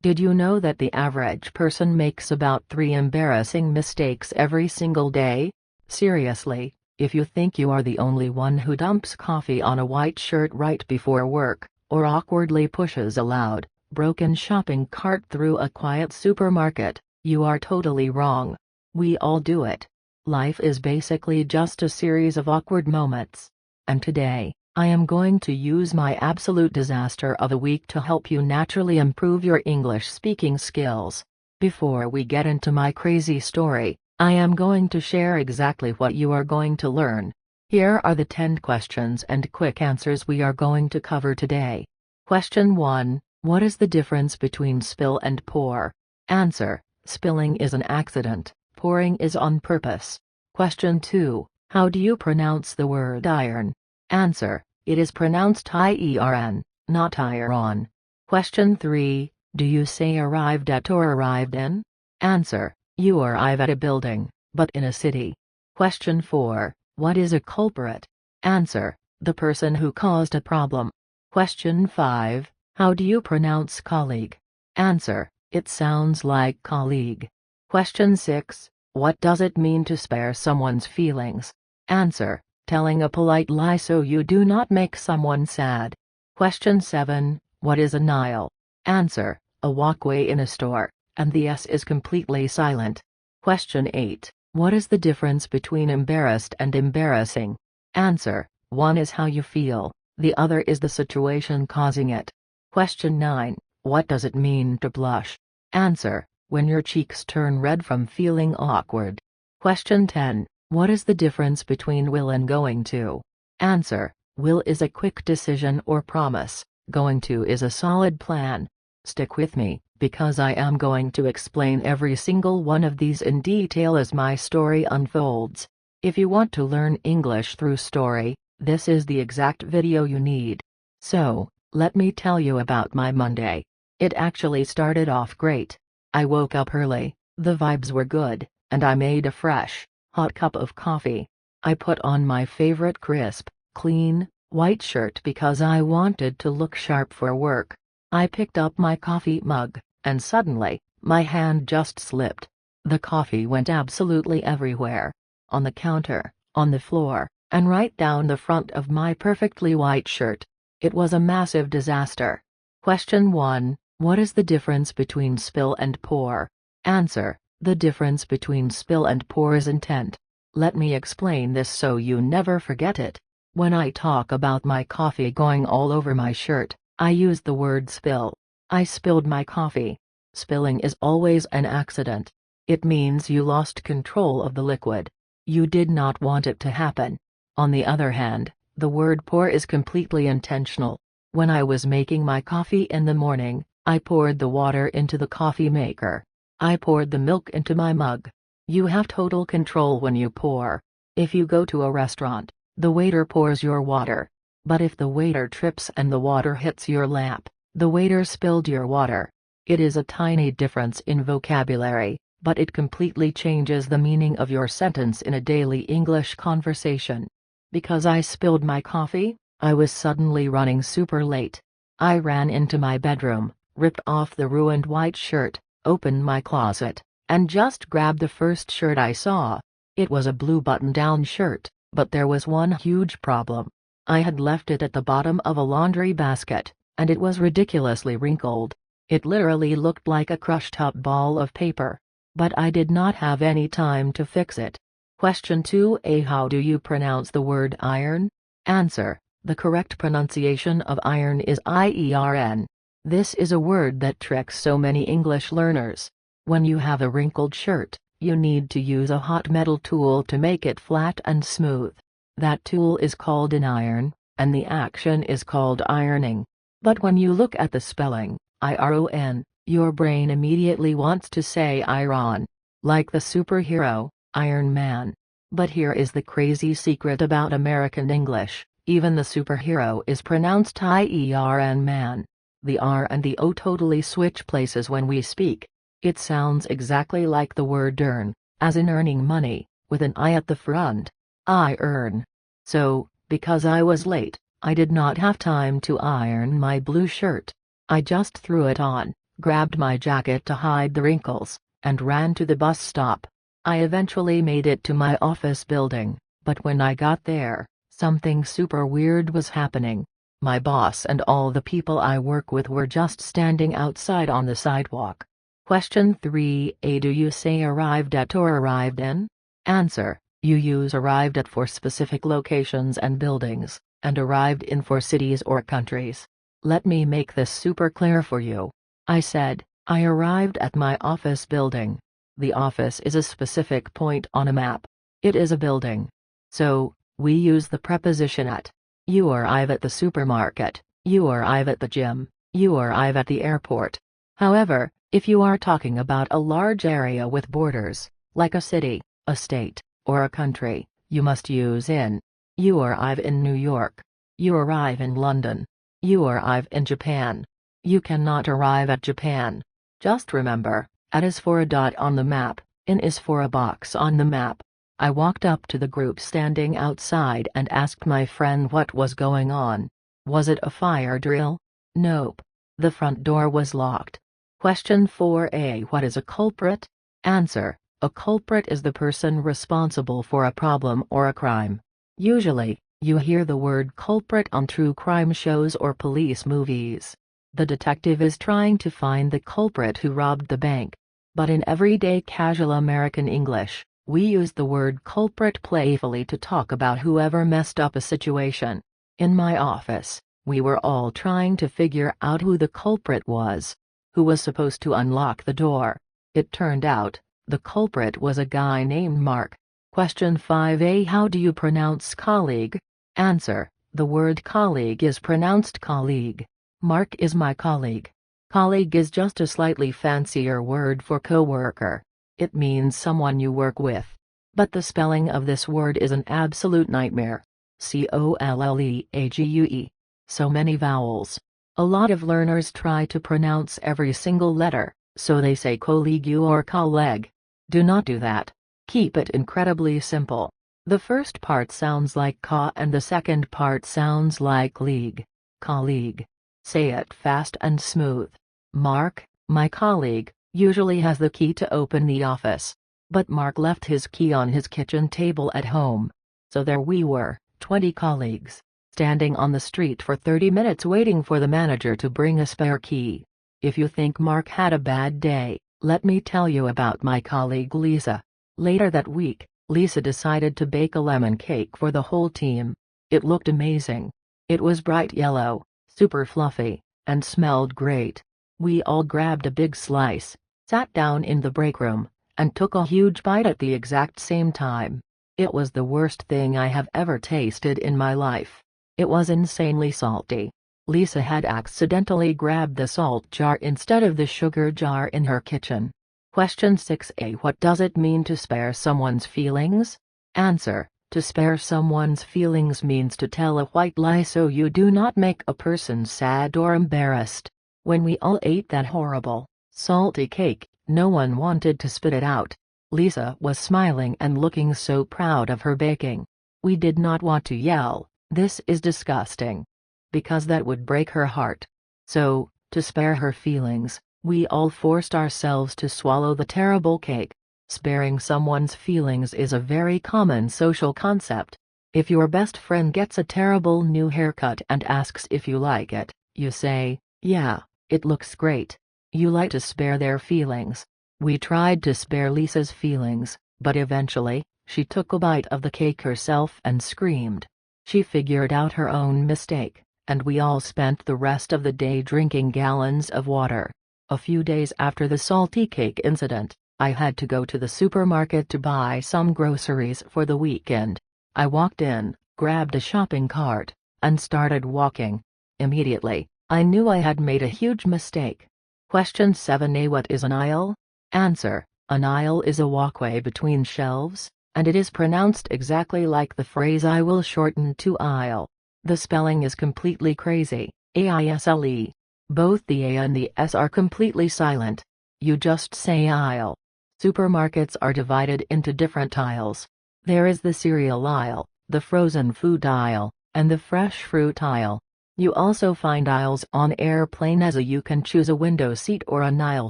Did you know that the average person makes about 3 embarrassing mistakes every single day? Seriously, if you think you are the only one who dumps coffee on a white shirt right before work, or awkwardly pushes a loud, broken shopping cart through a quiet supermarket, you are totally wrong. We all do it. Life is basically just a series of awkward moments. And today, I am going to use my absolute disaster of the week to help you naturally improve your English speaking skills. Before we get into my crazy story, I am going to share exactly what you are going to learn. Here are the 10 questions and quick answers we are going to cover today. Question 1. What is the difference between spill and pour? Answer: spilling is an accident, pouring is on purpose. Question 2. How do you pronounce the word iron? Answer: it is pronounced iern, not iron. Question 3. Do you say arrived at or arrived in? Answer: you arrive at a building, but in a city. Question 4. What is a culprit? Answer: the person who caused a problem. Question 5. How do you pronounce colleague? Answer: it sounds like colleague. Question 6. What does it mean to spare someone's feelings? Answer: telling a polite lie so you do not make someone sad. Question 7. What is an aisle? Answer: a walkway in a store, and the S is completely silent. Question 8. What is the difference between embarrassed and embarrassing? Answer: one is how you feel, the other is the situation causing it. Question 9. What does it mean to blush? Answer: when your cheeks turn red from feeling awkward. Question 10. What is the difference between will and going to? Answer: will is a quick decision or promise, going to is a solid plan. Stick with me, because I am going to explain every single one of these in detail as my story unfolds. If you want to learn English through story, this is the exact video you need. So, let me tell you about my Monday. It actually started off great. I woke up early, the vibes were good, and I made a fresh, hot cup of coffee. I put on my favorite crisp, clean, white shirt because I wanted to look sharp for work. I picked up my coffee mug, and suddenly, my hand just slipped. The coffee went absolutely everywhere. On the counter, on the floor, and right down the front of my perfectly white shirt. It was a massive disaster. Question 1. What is the difference between spill and pour? Answer: the difference between spill and pour is intent. Let me explain this so you never forget it. When I talk about my coffee going all over my shirt, I use the word spill. I spilled my coffee. Spilling is always an accident. It means you lost control of the liquid. You did not want it to happen. On the other hand, the word pour is completely intentional. When I was making my coffee in the morning, I poured the water into the coffee maker. I poured the milk into my mug. You have total control when you pour. If you go to a restaurant, the waiter pours your water. But if the waiter trips and the water hits your lap, the waiter spilled your water. It is a tiny difference in vocabulary, but it completely changes the meaning of your sentence in a daily English conversation. Because I spilled my coffee, I was suddenly running super late. I ran into my bedroom, ripped off the ruined white shirt, opened my closet, and just grabbed the first shirt I saw. It was a blue button-down shirt, but there was one huge problem. I had left it at the bottom of a laundry basket, and it was ridiculously wrinkled. It literally looked like a crushed-up ball of paper. But I did not have any time to fix it. Question 2a. How do you pronounce the word iron? Answer: the correct pronunciation of iron is iern. This is a word that tricks so many English learners. When you have a wrinkled shirt, you need to use a hot metal tool to make it flat and smooth. That tool is called an iron, and the action is called ironing. But when you look at the spelling, iron, your brain immediately wants to say iron, like the superhero, Iron Man. But here is the crazy secret about American English: even the superhero is pronounced iern man. The R and the O totally switch places when we speak. It sounds exactly like the word earn, as in earning money, with an I at the front. I earn. So, because I was late, I did not have time to iron my blue shirt. I just threw it on, grabbed my jacket to hide the wrinkles, and ran to the bus stop. I eventually made it to my office building, but when I got there, something super weird was happening. My boss and all the people I work with were just standing outside on the sidewalk. Question 3a. Do you say arrived at or arrived in? Answer: you use arrived at for specific locations and buildings, and arrived in for cities or countries. Let me make this super clear for you. I said, I arrived at my office building. The office is a specific point on a map. It is a building. So, we use the preposition at. You arrive at the supermarket, you arrive at the gym, you arrive at the airport. However, if you are talking about a large area with borders, like a city, a state, or a country, you must use in. You arrive in New York. You arrive in London. You arrive in Japan. You cannot arrive at Japan. Just remember, at is for a dot on the map, in is for a box on the map. I walked up to the group standing outside and asked my friend what was going on. Was it a fire drill? Nope. The front door was locked. Question 4a. What is a culprit? Answer: a culprit is the person responsible for a problem or a crime. Usually, you hear the word culprit on true crime shows or police movies. The detective is trying to find the culprit who robbed the bank. But in everyday casual American English, we use the word culprit playfully to talk about whoever messed up a situation. In my office, we were all trying to figure out who the culprit was. Who was supposed to unlock the door? It turned out, the culprit was a guy named Mark. Question 5a. How do you pronounce colleague? Answer: the word colleague is pronounced colleague. Mark is my colleague. Colleague is just a slightly fancier word for coworker. It means someone you work with. But the spelling of this word is an absolute nightmare. Colleague. So many vowels. A lot of learners try to pronounce every single letter, so they say colleague or colleague. Do not do that. Keep it incredibly simple. The first part sounds like ca and the second part sounds like league. Colleague. Say it fast and smooth. Mark, my colleague, usually has the key to open the office. But Mark left his key on his kitchen table at home. So there we were, 20 colleagues, standing on the street for 30 minutes waiting for the manager to bring a spare key. If you think Mark had a bad day, let me tell you about my colleague Lisa. Later that week, Lisa decided to bake a lemon cake for the whole team. It looked amazing. It was bright yellow, super fluffy, and smelled great. We all grabbed a big slice, sat down in the break room, and took a huge bite at the exact same time. It was the worst thing I have ever tasted in my life. It was insanely salty. Lisa had accidentally grabbed the salt jar instead of the sugar jar in her kitchen. Question 6a. What does it mean to spare someone's feelings? Answer: to spare someone's feelings means to tell a white lie so you do not make a person sad or embarrassed. When we all ate that horrible, salty cake, no one wanted to spit it out. Lisa was smiling and looking so proud of her baking. We did not want to yell, "This is disgusting," because that would break her heart. So, to spare her feelings, we all forced ourselves to swallow the terrible cake. Sparing someone's feelings is a very common social concept. If your best friend gets a terrible new haircut and asks if you like it, you say, "Yeah, it looks great." You like to spare their feelings. We tried to spare Lisa's feelings, but eventually, she took a bite of the cake herself and screamed. She figured out her own mistake, and we all spent the rest of the day drinking gallons of water. A few days after the salty cake incident, I had to go to the supermarket to buy some groceries for the weekend. I walked in, grabbed a shopping cart, and started walking. Immediately, I knew I had made a huge mistake. Question 7a. What is an aisle? Answer: an aisle is a walkway between shelves, and it is pronounced exactly like the phrase "I will shorten to aisle." The spelling is completely crazy, aisle. Both the A and the S are completely silent. You just say aisle. Supermarkets are divided into different aisles. There is the cereal aisle, the frozen food aisle, and the fresh fruit aisle. You also find aisles on airplane as you can choose a window seat or an aisle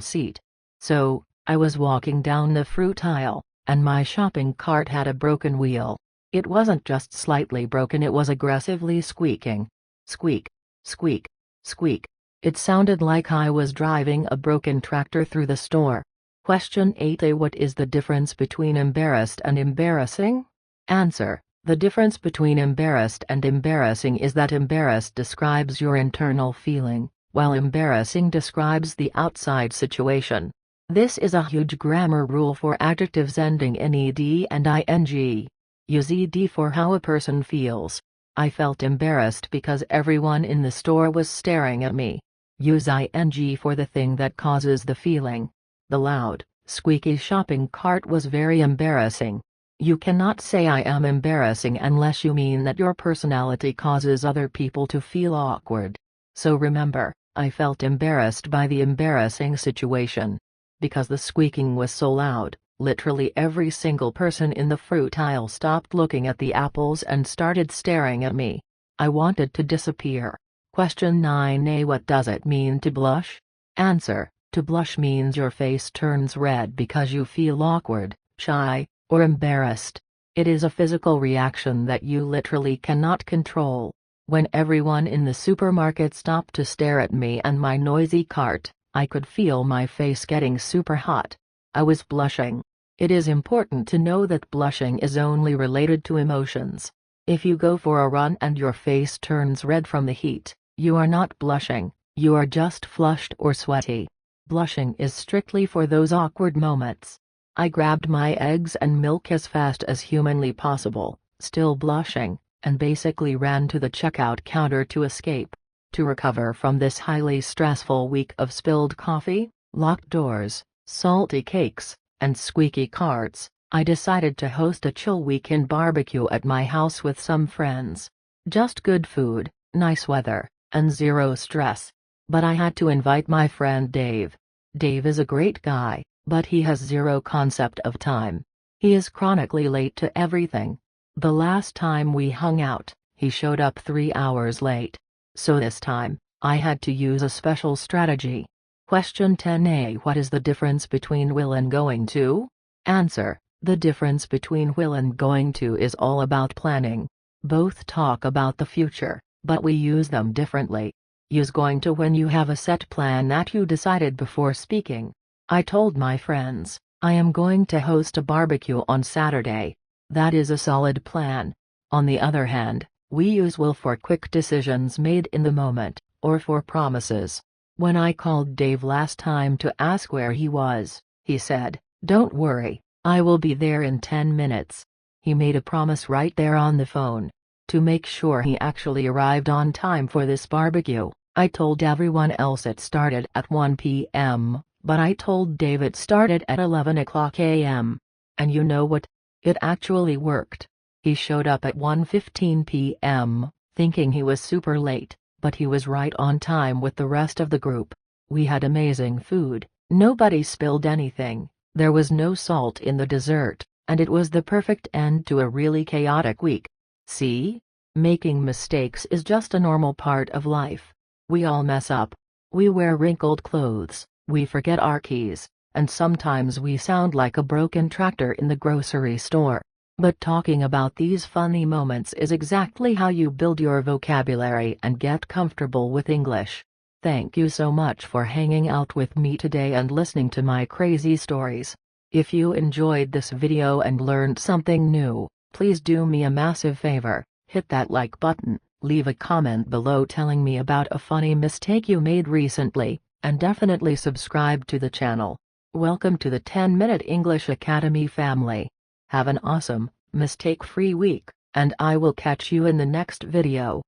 seat. So, I was walking down the fruit aisle, and my shopping cart had a broken wheel. It wasn't just slightly broken, it was aggressively squeaking. Squeak, squeak, squeak. It sounded like I was driving a broken tractor through the store. Question 8a. What is the difference between embarrassed and embarrassing? Answer: the difference between embarrassed and embarrassing is that embarrassed describes your internal feeling, while embarrassing describes the outside situation. This is a huge grammar rule for adjectives ending in ed and ing. Use ed for how a person feels. I felt embarrassed because everyone in the store was staring at me. Use ing for the thing that causes the feeling. The loud, squeaky shopping cart was very embarrassing. You cannot say I am embarrassing unless you mean that your personality causes other people to feel awkward. So remember, I felt embarrassed by the embarrassing situation. Because the squeaking was so loud, literally every single person in the fruit aisle stopped looking at the apples and started staring at me. I wanted to disappear. Question 9a. What does it mean to blush? Answer: to blush means your face turns red because you feel awkward, shy, or embarrassed. It is a physical reaction that you literally cannot control. When everyone in the supermarket stopped to stare at me and my noisy cart, I could feel my face getting super hot. I was blushing. It is important to know that blushing is only related to emotions. If you go for a run and your face turns red from the heat, you are not blushing, you are just flushed or sweaty. Blushing is strictly for those awkward moments. I grabbed my eggs and milk as fast as humanly possible, still blushing, and basically ran to the checkout counter to escape. To recover from this highly stressful week of spilled coffee, locked doors, salty cakes, and squeaky carts, I decided to host a chill weekend barbecue at my house with some friends. Just good food, nice weather, and zero stress. But I had to invite my friend Dave. Dave is a great guy, but he has zero concept of time. He is chronically late to everything. The last time we hung out, he showed up 3 hours late. So this time, I had to use a special strategy. Question 10a. What is the difference between will and going to? Answer: the difference between will and going to is all about planning. Both talk about the future, but we use them differently. Use going to when you have a set plan that you decided before speaking. I told my friends, I am going to host a barbecue on Saturday. That is a solid plan. On the other hand, we use will for quick decisions made in the moment, or for promises. When I called Dave last time to ask where he was, he said, "Don't worry, I will be there in 10 minutes. He made a promise right there on the phone. To make sure he actually arrived on time for this barbecue, I told everyone else it started at 1 p.m., but I told Dave it started at 11 o'clock a.m. And you know what? It actually worked. He showed up at 1:15 p.m., thinking he was super late, but he was right on time with the rest of the group. We had amazing food, nobody spilled anything, there was no salt in the dessert, and it was the perfect end to a really chaotic week. See? Making mistakes is just a normal part of life. We all mess up. We wear wrinkled clothes, we forget our keys, and sometimes we sound like a broken tractor in the grocery store. But talking about these funny moments is exactly how you build your vocabulary and get comfortable with English. Thank you so much for hanging out with me today and listening to my crazy stories. If you enjoyed this video and learned something new, please do me a massive favor, hit that like button, leave a comment below telling me about a funny mistake you made recently, and definitely subscribe to the channel. Welcome to the 10-Minute English Academy family. Have an awesome, mistake-free week, and I will catch you in the next video.